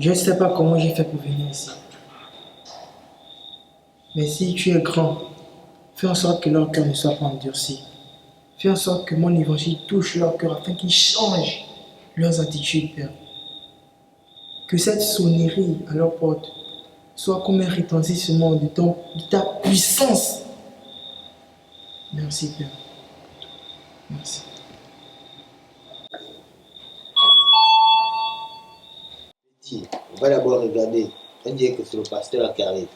Je ne sais pas comment j'ai fait pour venir ici. Mais si tu es grand, fais en sorte que leur cœur ne soit pas endurci. Fais en sorte que mon évangile touche leur cœur afin qu'ils changent leurs attitudes, Père. Que cette sonnerie à leur porte soit comme un retentissement de ta puissance. Merci, Père. Merci. On va d'abord regarder. On dirait que c'est le pasteur qui arrive.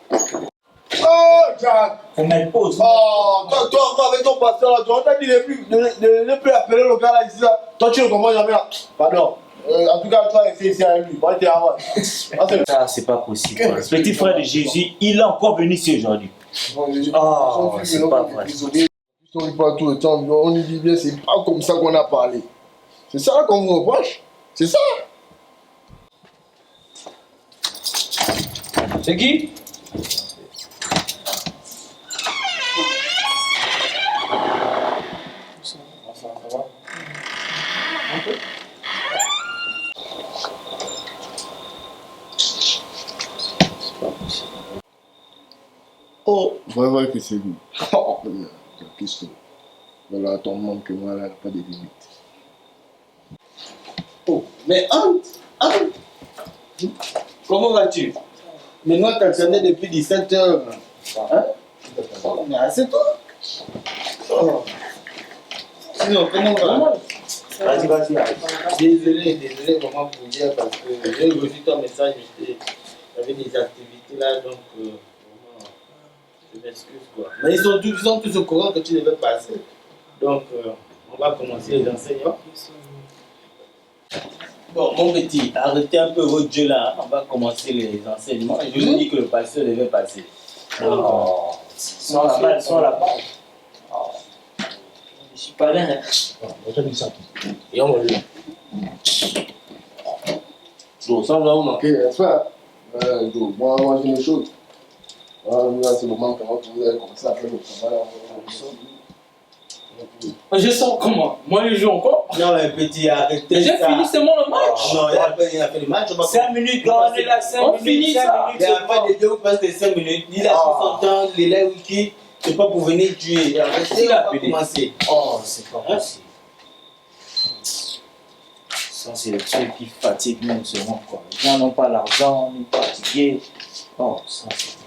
Oh, Jack! Faut mettre pause. Oh, toi, avec ton pasteur là, on t'a dit de ne plus appeler le gars là ici là. Toi, tu ne comprends jamais là. Pardon. En tout cas, toi, c'est ici avec lui. Moi, j'étais avant. Ça, c'est pas possible. Le petit frère de Jésus, il est encore venu ici aujourd'hui. Oh, c'est pas vrai. On dit pas tout le temps, on lui dit bien, c'est pas comme ça qu'on a parlé. C'est ça qu'on vous reproche. C'est ça. C'est qui? Oh, vrai que c'est lui. Oh, qu'est-ce que voilà, ton monde que moi là, pas de limite. Oh, mais Ant, comment vas-tu? Mais moi, t'attendais depuis 17 heures. Hein? Oh, mais assieds-toi. Oh. Sinon, comment va? Vas-y. Désolé, comment vous dire, parce que j'ai reçu ton message, j'avais des activités là, donc vraiment, je m'excuse quoi. Mais ils sont tous au courant que tu devais passer. Donc, on va commencer les enseignements. Bon, mon petit, arrêtez un peu votre jeu là, on va commencer les enseignements. Je vous ai dit que le pasteur devait passer. Oh, sans la balle. Oh. Je suis pas là. Et on va lui. Donc, ça va vous manquer, n'est-ce pas? Moi, j'ai une chose. Là, c'est le moment quand vous allez commencer à faire le travail. Je sens comment? Moi, je joue encore. Non, mais petit, arrêtez. J'ai fini seulement le match. Non, il a fait le match. 5 minutes, quand on est là, 5 On minutes. finit ça. Il a pas de 2 ou presque 5 minutes. Il a 60 ans, il est là, wiki. C'est pas pour venir tuer. Arrêtez, on va commencer. Oh, c'est pas possible. Ça, c'est le truc qui fatigue même ce monde, quoi. Les gens n'ont pas l'argent, on est fatigué. Oh, ça, c'est...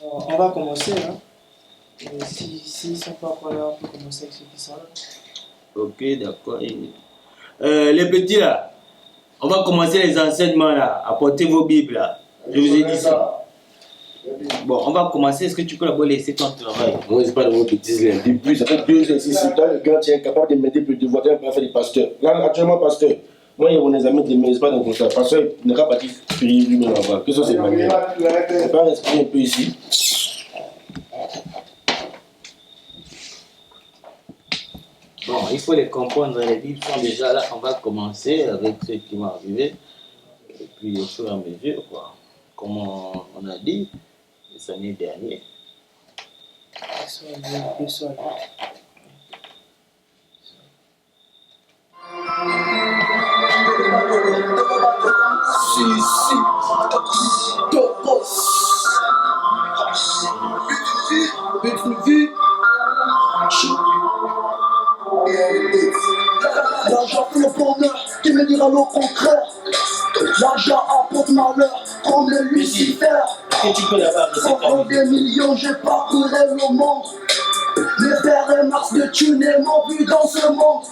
On va commencer là. S'ils ne sont pas encore là, on peut commencer avec ceux qui sont là. Ok, d'accord. Les petits là, on va commencer les enseignements là. Apportez vos Bibles là. Je vous ai dit ça. Bon, on va commencer. Est-ce que tu peux d'abord laisser ton travail? Moi, c'est pas de vos bêtises là. Depuis, ça fait 2 heures ici. Toi, le gars, tu es capable de m'aider pour te voir. Tu vas faire des pasteurs. Là, actuellement, pasteur. Moi, il y a mon amis de mes pas dans le ça. Pasteur, il n'est pas parti prier lui-même là-bas. Que ça, c'est manière. On va respirer un peu ici. Bon, il faut les comprendre. Les Bibles sont déjà là. On va commencer avec ceux qui vont arriver. Et puis, au fur et à mesure, quoi. Comme on a dit, les années dernières. L'argent pour le bonheur, qui me dira le contraire. L'argent apporte malheur, comme le Lucifer. Est-ce que tu peux d'abord Sans prendre des millions, j'ai parcouru le monde. Les pères et Mars de thunes m'ont vu dans ce monde.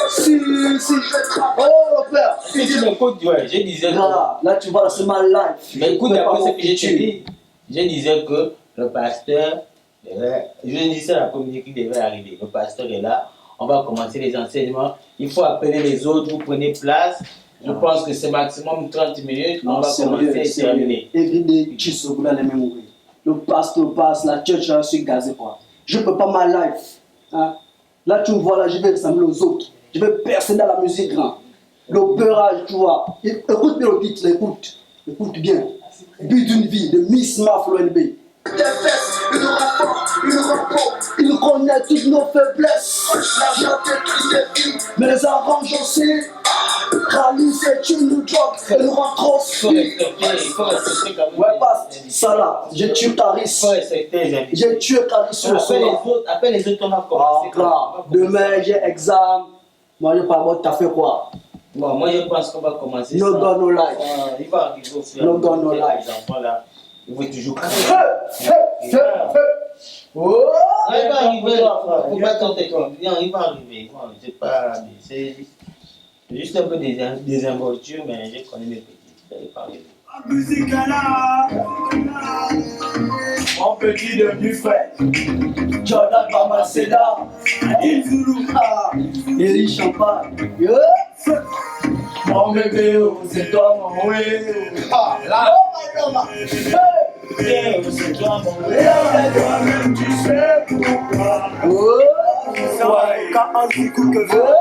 Si, je travaille. Oh, père, si tu m'écoutes, ouais, je disais que... Là, tu vois, là, c'est ma life. Mais écoute, après ce que j'ai dit, je disais que le pasteur, je disais à la communauté qui devait arriver. Le pasteur est là, on va commencer les enseignements. Il faut appeler les autres, vous prenez place. Je pense que c'est maximum 30 minutes, on va commencer et terminer. Everyday, le pasteur passe, la church, je suis gazé, quoi. Je peux pas ma life. Hein? Là, tu me vois, là, je vais ressembler aux autres. Je vais percer dans la musique, hein. Le beurrage, tu vois. Écoute bien le titre, écoute. Écoute bien. But d'une vie de Miss Maf, l'ONB. Tes fesses, Il connaît toutes nos faiblesses. L'argent détruit, mais les arrange aussi. Rallye, c'est une drogue, elle nous rend trop Il faut respecter quand même. Ouais, passe, ça là, j'ai tué Caris. Il faut respecter les invités. J'ai tué Caris sur le sol. Après les autres, on va Ah, commencer. là, demain j'ai examen. Moi, je pas bon, t'as fait quoi? Bon, moi je pense qu'on va commencer. No ça. God, no life. Il va arriver au fur et à No God, no mesure. life. Les enfants là, ils vont toujours. Oh! Il va arriver, faut pas tenter comme. Non, il va arriver. Bon, c'est juste un peu des involtures, mais je connais mes petits. Ça va arriver. Mon petit de Buffet. Jordan Bamaceda. Eli Champagne. Yeah. Mon bébé, oh, c'est toi mon oui. Ah, là. C'est toi mon oui. Toi-même, tu sais pourquoi. Oh! Quand on dit que veut.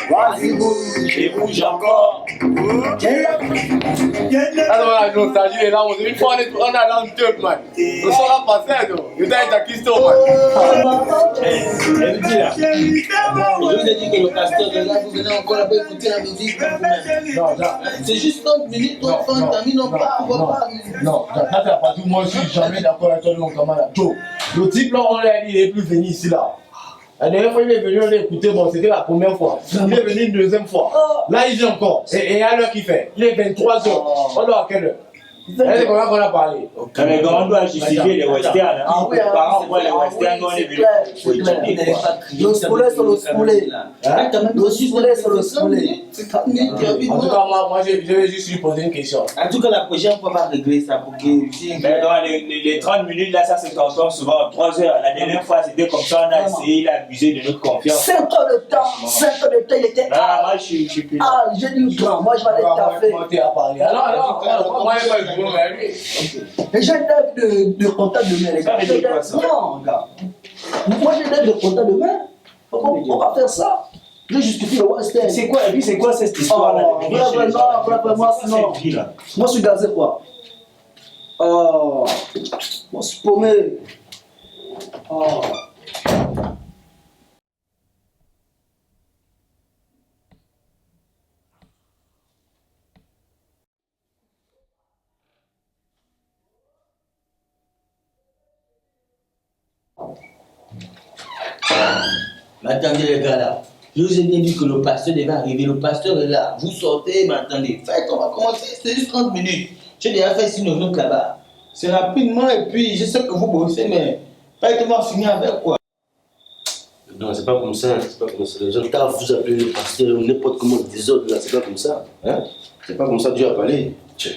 Vas-y, bouge. Et bouge encore. That's why I nostalgie les larmes. Une fois on a l'âme top man. Nous sommes là passés donc. Nous avons été Christo man. Elle me dit là. Je vous ai dit que le pasteur est là, vous venez encore là-bas écouter la musique comme vous-même. Non, C'est juste 30 minutes, on fait un termine, on part, on va pas. non, ça c'est pas tout. Moi je suis jamais d'accord avec toi longtemps là. Joe, le type là on l'a dit il est plus venu ici là. La dernière fois il est venu on l'a écouté, bon c'était la première fois. Il est venu une deuxième fois. Là il vient encore. Et à l'heure qu'il fait. Il est 23h. On doit à quelle heure? C'est comment qu'on a parlé. Mais quand on doit justifier les westerns, Ah oui, parents voient les westerns, on est venu. Le scoulet sur le scoulet. Le scoulet sur le scoulet. En tout cas moi je vais juste lui poser une question. En tout cas, la prochaine fois, on va régler ça pour que. Mais dans les 30 minutes là, ça se transforme souvent en 3 heures. La dernière fois, c'était comme ça, on a essayé, il a abusé de notre confiance. 5 heures de temps, 5 heures de temps, il était. Ah, moi je suis plus. Ah, j'ai dit grand, moi je vais aller taffer. Comment tu as parlé? Alors, moi je vais le voir avec lui. Et j'ai une lèvre de contact de main, les gars. Ça veut dire quoi, ça? Non, gars. Moi j'ai une lèvre de contact de main. On va faire ça. Je justifie le western. C'est quoi, et puis c'est quoi cette histoire là? Vraiment, sinon. Moi je suis gazé quoi. Oh, moi je suis paumé. Oh. Mais attendez les gars là. Je vous ai bien dit que le pasteur devait arriver. Le pasteur est là. Vous sortez, mais attendez. Faites, on va commencer. C'est juste 30 minutes. J'ai déjà fait 6 minutes là-bas. C'est rapidement et puis je sais que vous bossez, mais faites-moi finir avec quoi. Non, c'est pas comme ça. C'est pas comme ça. Les gens t'as vous appelez le pasteur, n'importe comment des autres là. C'est pas comme ça. Hein? C'est pas comme ça Dieu a parlé. Tiens.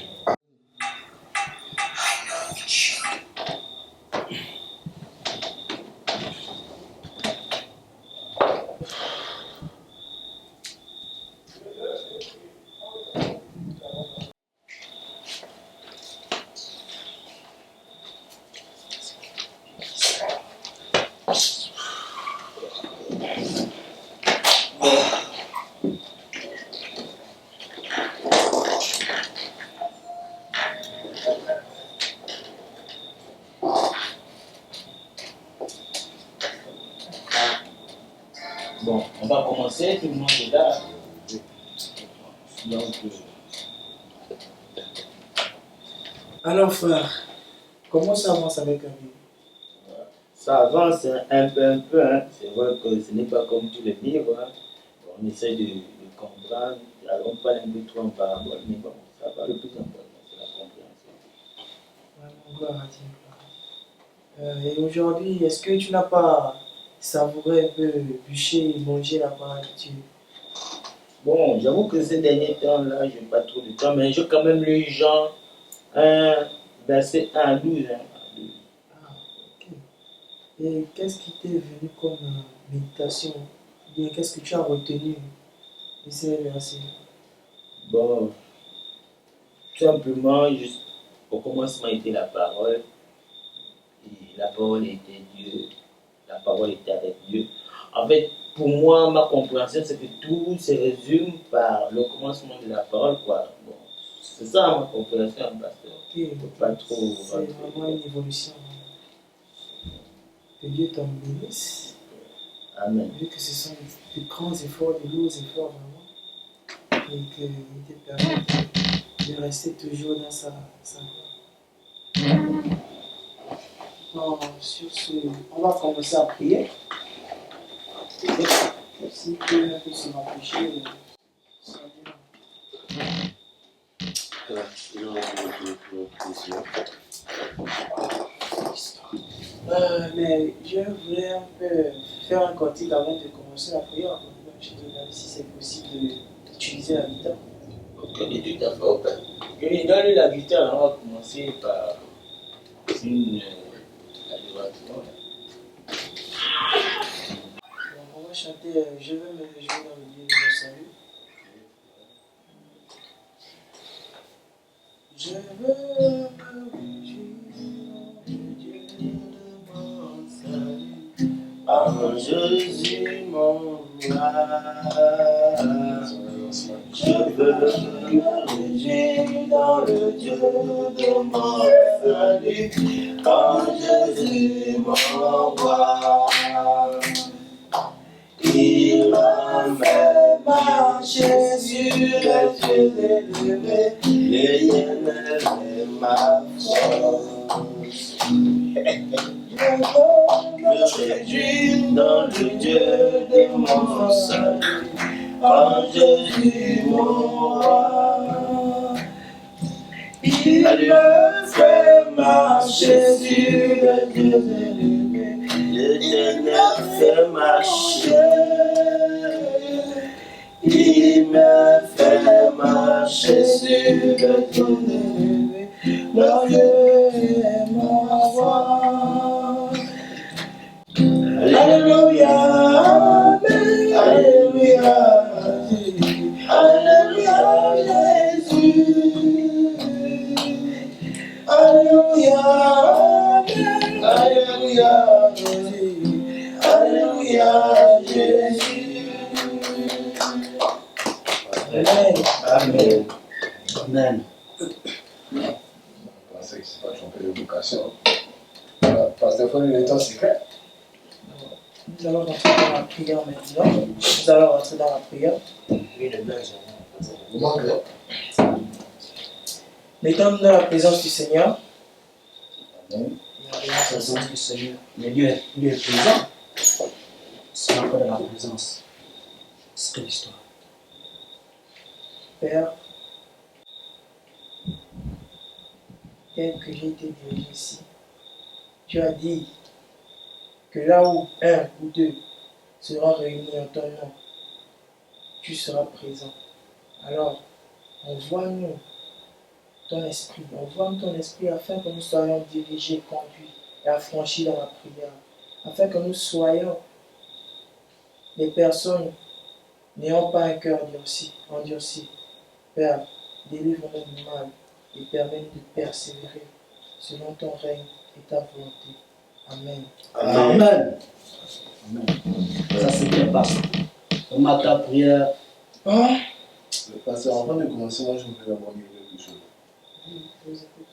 Bon, on va commencer, tout le monde est là. Donc, Alors frère, comment ça avance avec un livre? ça avance un peu. Hein. C'est vrai que ce n'est pas comme tous les livres. Hein. Bon, on essaie de comprendre. On parle un peu trop en parabole, mais bon, ça va. Le plus important, c'est la compréhension. Vraiment, gloire à Dieu. Et aujourd'hui, est-ce que tu n'as pas savouré un peu, bûcher et manger la parole de Dieu? Bon, j'avoue que ces derniers temps-là, je n'ai pas trop de temps, mais j'ai quand même lu Jean 1, verset 1 à 12. Hein. Ah, ok. Et qu'est-ce qui t'est venu comme méditation? Ou bien qu'est-ce que tu as retenu de ces versets? Bon, tout simplement, juste au commencement était la parole, et la parole était Dieu, la parole était avec Dieu. En fait, pour moi, ma compréhension, c'est que tout se résume par le commencement de la parole, quoi. Bon, c'est ça ma compréhension, pasteur. Ok, Pas trop. c'est vraiment une évolution. Que Dieu t'en bénisse. Amen. Vu que ce sont de grands efforts, de lourds efforts vraiment. Et qu'il te permette de rester toujours dans sa voie. Bon, sur ce, on va commencer à prier. Si quelqu'un peut se rapprocher, ça va bien. Mais je voulais un peu faire un cantique avant de commencer la prière. Je te demande si c'est possible d'utiliser la guitare. Ok, tout à fait, ok. Donne-lui la guitare, on va commencer par une adoration. On va chanter Je veux me réjouir dans le Dieu de mon salut. Je veux me réjouir dans le Dieu de mon salut. En Jésus mon roi, je veux me réjouir dans le Dieu de mon salut. En Jésus mon roi, il m'a fait marcher sur les cieux élevés, l'Éternel est ma force. Je me réjouis dans le Dieu de mon salut, en Jésus mon roi. Il me fait marcher sur les cieux élevés, l'Éternel fait marcher. Il me fait marcher sur le trône élevé, le Dieu est ma voix. Alléluia, Amen, Alléluia, Alléluia, Jésus. Alléluia, Amen, Alléluia, Jésus. Alléluia, Jésus. Amen. Amen. Amen. Je pensais que c'est pas trompé de vocation. Pasteur, il faut le temps secret. Nous allons rentrer dans la prière maintenant. Nous allons rentrer dans la prière. Vous manquez. Mettons-nous dans la présence du Seigneur. Dans la présence du Seigneur. Mais Dieu est présent. C'est encore de la présence. C'est l'histoire. Père, tel que j'ai été dirigé ici, tu as dit que là où un ou deux seront réunis en ton nom, tu seras présent. Alors, envoie-nous ton esprit, envoie-nous ton esprit afin que nous soyons dirigés, conduits et affranchis dans la prière, afin que nous soyons des personnes n'ayant pas un cœur endurci. Père, délivre-nous du mal et permets-nous de persévérer selon ton règne et ta volonté. Amen. Amen. Amen. Ça c'est bien passé. On m'a ta prière. Ah, Le pasteur, avant de commencer, moi je voudrais aborder quelque chose. je vous écoute.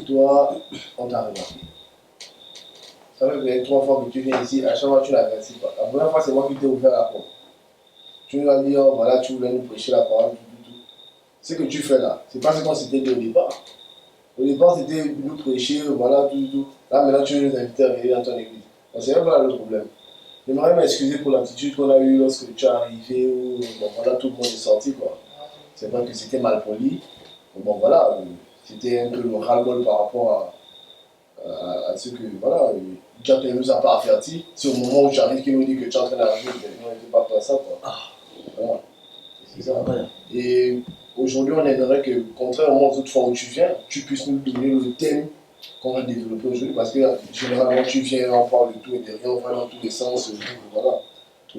Toi, on t'a remarqué. Ça fait peut-être 3 fois que tu viens ici, à chaque fois tu n'avertis pas. La première fois, c'est moi qui t'ai ouvert la porte. Tu nous as dit, oh voilà, tu voulais nous prêcher la parole, tout. Ce que tu fais là, c'est pas ce qu'on s'était dit au départ. Au départ, c'était nous prêcher, voilà, tout. Là, maintenant, tu veux nous inviter à venir dans ton église. Donc, c'est même pas le problème. J'aimerais m'excuser pour l'attitude qu'on a eue lorsque tu es arrivé, où bon, voilà, tout le monde est sorti, quoi. C'est vrai que c'était mal poli. Mais bon, voilà, c'était un peu le ras-le-bol par rapport à ce que, voilà, quand il ne nous a pas avertis, c'est au moment où j'arrive qu'il nous dit que tu es en train d'arriver, on n'était pas prêt à ça, quoi. Voilà. C'est ça. Et aujourd'hui, on aimerait que, contrairement aux autres fois où tu viens, tu puisses nous donner le thème qu'on va développer aujourd'hui, parce que généralement, tu viens, on parle de tout et de rien, on va dans tous les sens, voilà.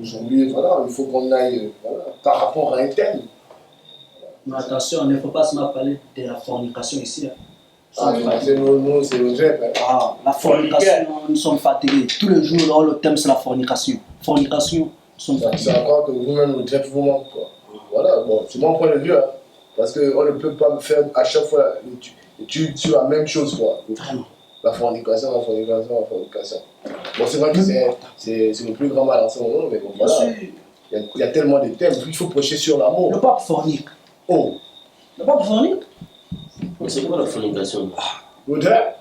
Aujourd'hui, voilà, il faut qu'on aille, voilà, par rapport à un thème. Mais attention, il ne faut pas seulement parler de la fornication ici. Hein. C'est nos jets. La fornication, nous sommes fatigués. Tous les jours, le thème c'est la fornication. Fornication, nous sommes fatigués. C'est encore que vous-même, le jets vous manque, quoi. Voilà, bon, c'est mon point de vue, hein, parce qu'on ne peut pas me faire à chaque fois tu la même chose, quoi. Vraiment. La fornication. Bon, c'est vrai que c'est le plus grand mal en ce moment, mais bon, voilà. Il y a tellement de thèmes, il faut prêcher sur l'amour. Le pape fornique. Oh, Le pape fornique. Mais c'est quoi la fornication? Audrey,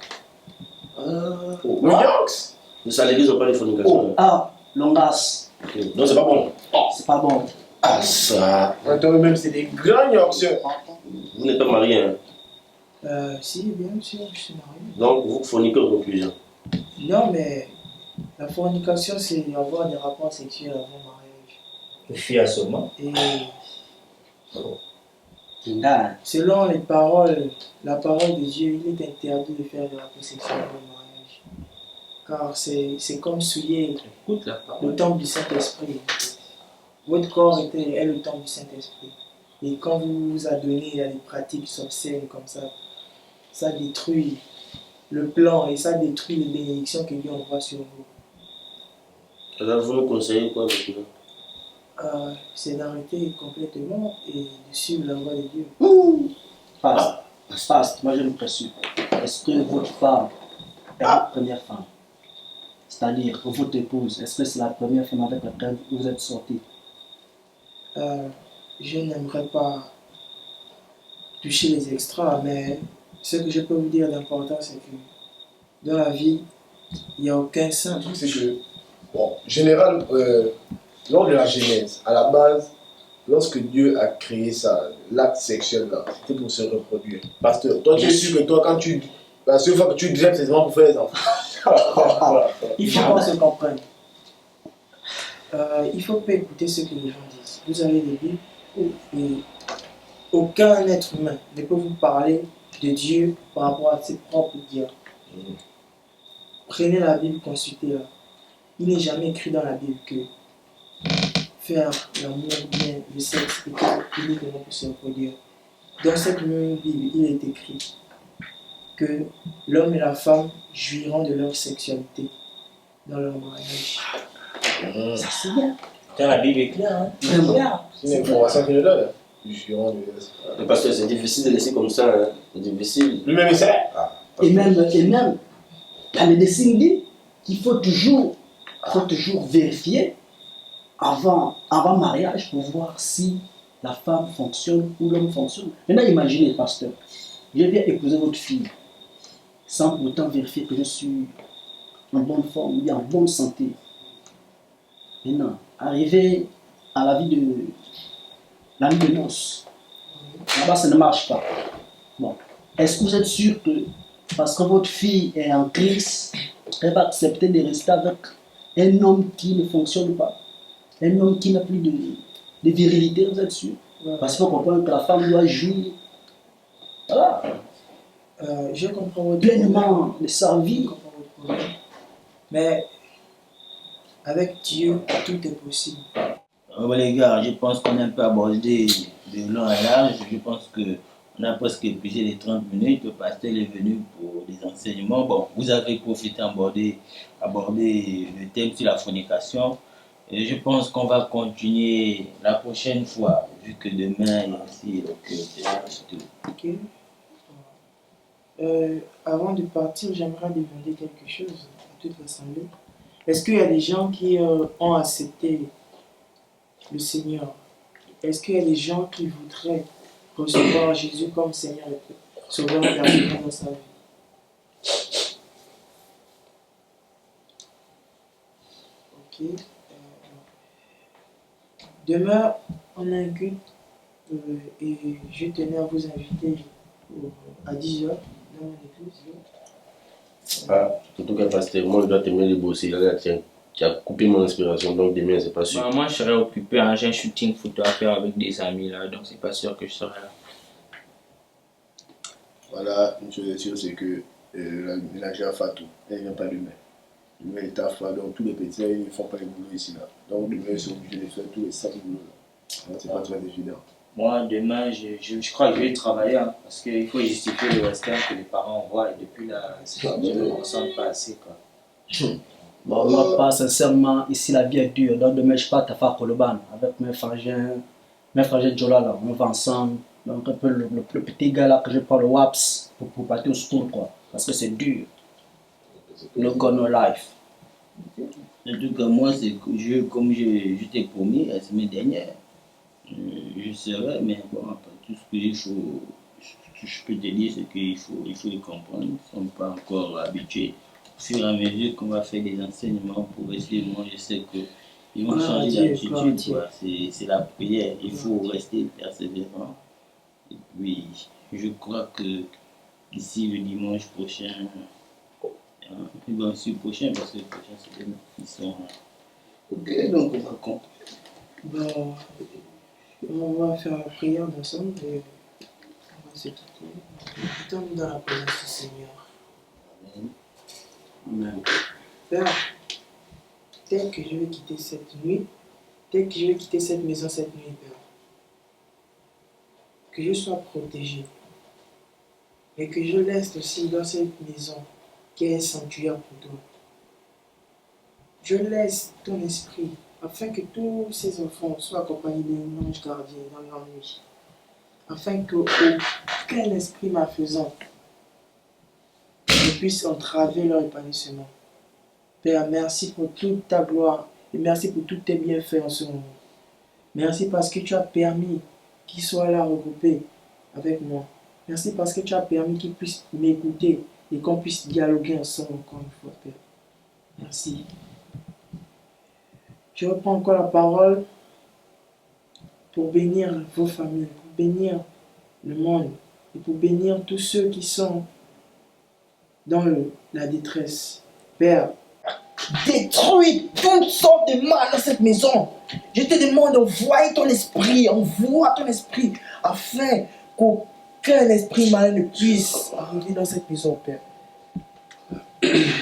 le Yanks. Mais ça, l'église n'a pas de fornication. Oh. Ah, longasse. Ok. Donc c'est pas bon. C'est pas bon. Ah, ça. Maintenant, même c'est des grands Yorkshire. Vous n'êtes pas marié, hein? Si, bien sûr, je suis marié. Donc vous forniquez en conclusion. Non, mais la fornication, c'est avoir des rapports sexuels avant mariage. Le fiassoment. Et Ah, selon les paroles, la parole de Dieu, il est interdit de faire des rapports sexuels avant le mariage. Car c'est comme souiller Écoute la parole. le temple du Saint-Esprit. Votre corps est le temple du Saint-Esprit. Et quand vous vous adonnez à des pratiques obscènes comme ça détruit le plan et ça détruit les bénédictions que Dieu envoie sur vous. Alors vous nous conseillez quoi maintenant? C'est d'arrêter complètement et de suivre la voie de Dieu. Passe, moi j'ai une question. Est-ce que votre femme est votre première femme? C'est-à-dire que votre épouse, est-ce que c'est la première femme avec laquelle vous êtes sorti? Je n'aimerais pas toucher les extras, mais ce que je peux vous dire d'important, c'est que dans la vie, il n'y a aucun saint. Le truc, c'est que, bon, général, lors de la Genèse, à la base, lorsque Dieu a créé ça, l'acte sexuel là, c'était pour se reproduire. Pasteur, toi tu es sûr que toi, quand tu. La seule fois que tu drèmes, c'est vraiment pour faire les enfants. Il faut qu'on se comprenne. Il ne faut pas écouter ce que les gens disent. Vous avez des Bibles et aucun être humain ne peut vous parler de Dieu par rapport à ses propres dires. Prenez la Bible, consultez-la. Il n'est jamais écrit dans la Bible que faire l'amour bien, le sexe est uniquement pour se reproduire. Dans cette même Bible, il est écrit que l'homme et la femme jouiront de leur sexualité dans leur mariage. Ça c'est bien. Putain, la Bible est claire, hein? C'est bien. C'est une information qu'il nous donne. Mais parce que c'est difficile de laisser comme ça, hein. C'est difficile. Lui-même, il sait. Et même, la médecine dit qu'il faut toujours vérifier avant mariage pour voir si la femme fonctionne ou l'homme fonctionne. Maintenant, imaginez, pasteur, je viens épouser votre fille sans pour autant vérifier que je suis en bonne forme, bien en bonne santé. Maintenant, arriver à la nuit de noces, là-bas, ça ne marche pas. Bon, est-ce que vous êtes sûr que parce que votre fille est en crise, elle va accepter de rester avec un homme qui ne fonctionne pas, un homme qui n'a plus de virilité, vous êtes sûr? Parce qu'il faut comprendre que la femme doit jouir, voilà, Je comprends votre pleinement de sa vie. Je comprends votre problème. Mais avec Dieu, tout est possible. Les gars, je pense qu'on a un peu abordé de long à large. Je pense qu'on a presque épuisé les 30 minutes. Le pasteur est venu pour des enseignements. Bon, vous avez profité d'aborder le thème sur la fornication. Et je pense qu'on va continuer la prochaine fois, vu que demain, il y a aussi le culte. Ok. Avant de partir, j'aimerais demander quelque chose à toute l'assemblée. Est-ce qu'il y a des gens qui ont accepté le Seigneur? Est-ce qu'il y a des gens qui voudraient recevoir Jésus comme Seigneur et Sauveur personnel dans sa vie? Ok. Demain, on a un culte et je tenais à vous inviter à 10h dans mon église. Ah, en tout cas, pasteur, moi je dois terminer de bosser. Là, tiens, tu as coupé mon inspiration, donc demain, c'est pas sûr. Bah, moi, je serai occupé. Hein. J'ai un shooting photo à faire avec des amis là, donc c'est pas sûr que je serai là. Voilà, une chose est sûre, c'est que la ménagère Fatou, elle ne vient pas demain. Demain, elle est à Fa, donc tous les petits, ils ne font pas les boulots ici là. Donc demain, ils sont obligés de faire tous les 5 boulots là. Donc c'est pas très évident. Moi, demain, je crois que je vais travailler hein, parce qu'il faut justifier le western que les parents voient et depuis là, je ne me concentre pas assez. Quoi. Bon, moi, pas sincèrement, ici la vie est dure. Donc demain, je pars à Fakoloban avec mes frangins Jola là, on va ensemble. Donc un peu le petit gars là que je prends le WAPS pour partir au school quoi. Parce que c'est dur. Le Gono Life. En tout cas, moi, c'est que comme je t'ai promis la semaine dernière, je serai, mais bon, après tout ce que je peux te dire, c'est qu'il faut les comprendre. Ils ne sont pas encore habitués. Au fur et à mesure qu'on va faire des enseignements progressivement, je sais qu'ils vont changer d'attitude. C'est la prière. Il faut rester persévérant. Et puis, je crois que d'ici le dimanche prochain, le prochain, parce que le prochain, c'est des qui sont. Ok, donc on va comprendre. Bon, on va faire la prière ensemble et on va se quitter. Nous sommes dans la présence du Seigneur. Amen. Père, tel que je vais quitter cette nuit, tel que je vais quitter cette maison cette nuit, Père, que je sois protégé et que je laisse aussi dans cette maison qui est un sanctuaire pour toi. Je laisse ton esprit afin que tous ces enfants soient accompagnés d'un ange gardien dans la nuit, afin qu'aucun esprit malfaisant ne puisse entraver leur épanouissement. Père, merci pour toute ta gloire et merci pour tous tes bienfaits en ce moment. Merci parce que tu as permis qu'ils soient là regroupés avec moi. Merci parce que tu as permis qu'ils puissent m'écouter et qu'on puisse dialoguer ensemble encore une fois, Père. Merci. Je reprends encore la parole pour bénir vos familles, pour bénir le monde et pour bénir tous ceux qui sont dans la détresse. Père, détruis toutes sortes de mal dans cette maison. Je te demande d'envoyer ton esprit, envoie ton esprit afin qu'aucun esprit malin ne puisse arriver dans cette maison, Père.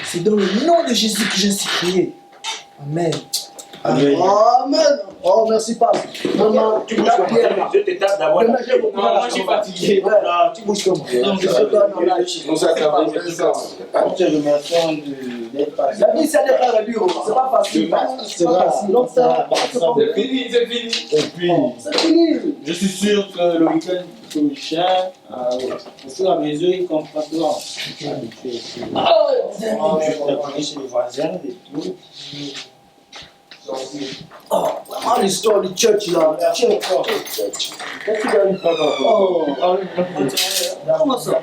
C'est dans le nom de Jésus que j'ai prié. Amen. Amen. Oh, merci, Papa. Maman, tu bouges comme moi. Je te tape d'abord. Moi, je suis fatigué. Non, tu bouges comme moi. Je te donne en live. Nous te remercions d'être passé. La vie, c'est pas la dure. C'est pas facile. C'est pas facile. Donc, C'est fini, c'est fini. Et puis, c'est fini. Je suis sûr que le week-end prochain, au fur et à mesure, ils comprendront. Je vais te chez les voisins et tout. Oh, vraiment l'histoire du church là. Church. Qu'est-ce que tu as dit, papa? Oh, comment ça?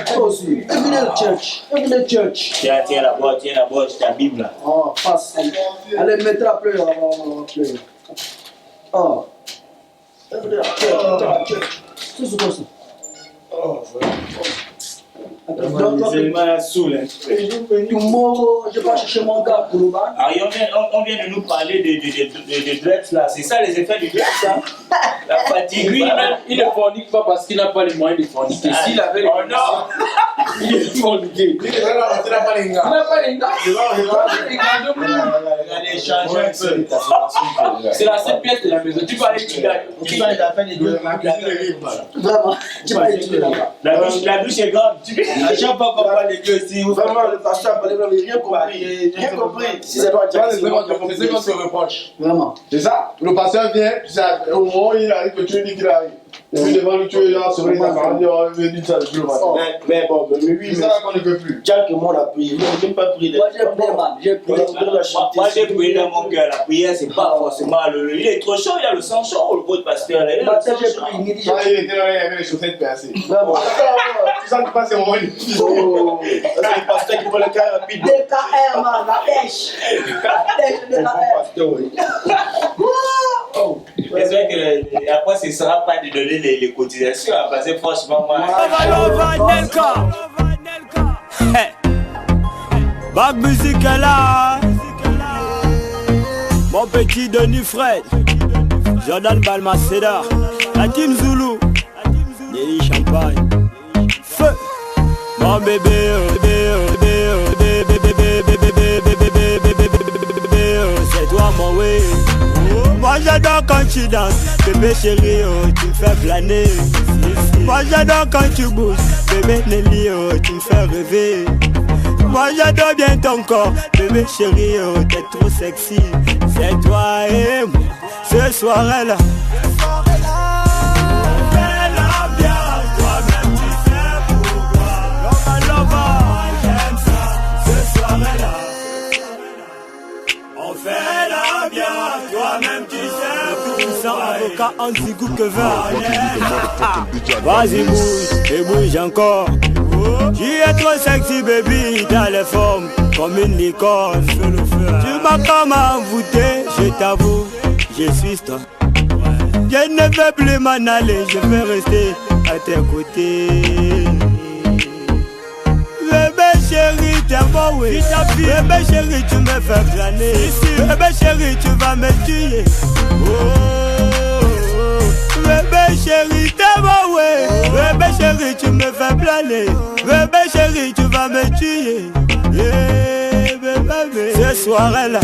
Toi aussi. Venez le church. Venez le church. Tiens là-bas, c'est ta Bible là. Oh, passe. Allez, mettez la pleure. Oh. Venez la church. C'est quoi ça? Oh, Tomorrow, je vais chercher mon gars pour le bas. On vient de nous parler de drugs là. C'est ça les effets du drugs ça. La fatigue. Lui, il ne fornique pas parce qu'il n'a pas les moyens de forniquer. S'il avait les moyens, il est forniqué. Il n'a pas les gars. C'est la seule pièce de la maison. Tu vas aller qui gagne. Vraiment, tu vas aller là-bas. La douche est grande. À chaque fois qu'on parle de Dieu, si vous Vraiment, le pasteur a parlé, il n'a rien compris. Rien compris. Si ça doit être c'est ce qu'on se reproche. Vraiment. C'est ça. Le pasteur vient, au moment où il arrive, que tu lui dis qu'il arrive. Et puis devant lui, tu es là, sur les parents, il dit dit ça depuis le matin. Mais bon, mais oui, C'est ça qu'on ne peut plus. Tiens que moi, on a prié. Il n'a même pas prié. Moi, j'ai prié, man. J'ai prié. Moi j'ai prié dans mon cœur. La prière, c'est pas forcément il est trop chaud, il a le sang chaud, le beau pasteur. Il a le Matin, sang j'ai chaud. prié. Midi, j'ai Quand prié. il était là, il avait les chaussettes percées. Vraiment. Tu sens que tu passes un moment. Oh, c'est le pasteur qui prend le cas rapide. DKR, man. La pêche. La pêche, Bon DKR. pasteur, oui. J'espère que après, ce ne sera pas de donner les cotisations, parce que franchement, moi. Bac musique est là. Mon petit Denis Fred, Jordan Balmaceda, la team Zulu, Nelly Champagne, feu. Mon bébé, c'est toi mon way. Moi j'adore quand tu danses, bébé chéri, oh, tu me fais planer. Moi j'adore quand tu bouges, bébé Nelly, oh, tu me fais rêver. Moi j'adore bien ton corps, bébé chéri, oh, t'es trop sexy. C'est toi et moi, ce soir-là. toi-même tu sais. Plus puissant avocat anti-goût que vin. Vas-y bouge, et bouge encore. Tu es trop sexy baby, t'as les formes comme une licorne. Tu m'as comme envoûté, je t'avoue, je suis toi. Je ne vais plus m'en aller, je vais rester à tes côtés. Bébé chéri, t'es beau, oui. Bébé chéri, tu me fais planer. Bébé chéri, tu vas me tuer. Bébé chéri, t'es beau, oui. Bébé chéri, tu me fais planer. Bébé chéri, tu vas me tuer. Yeah, bébé. Ce soir-là,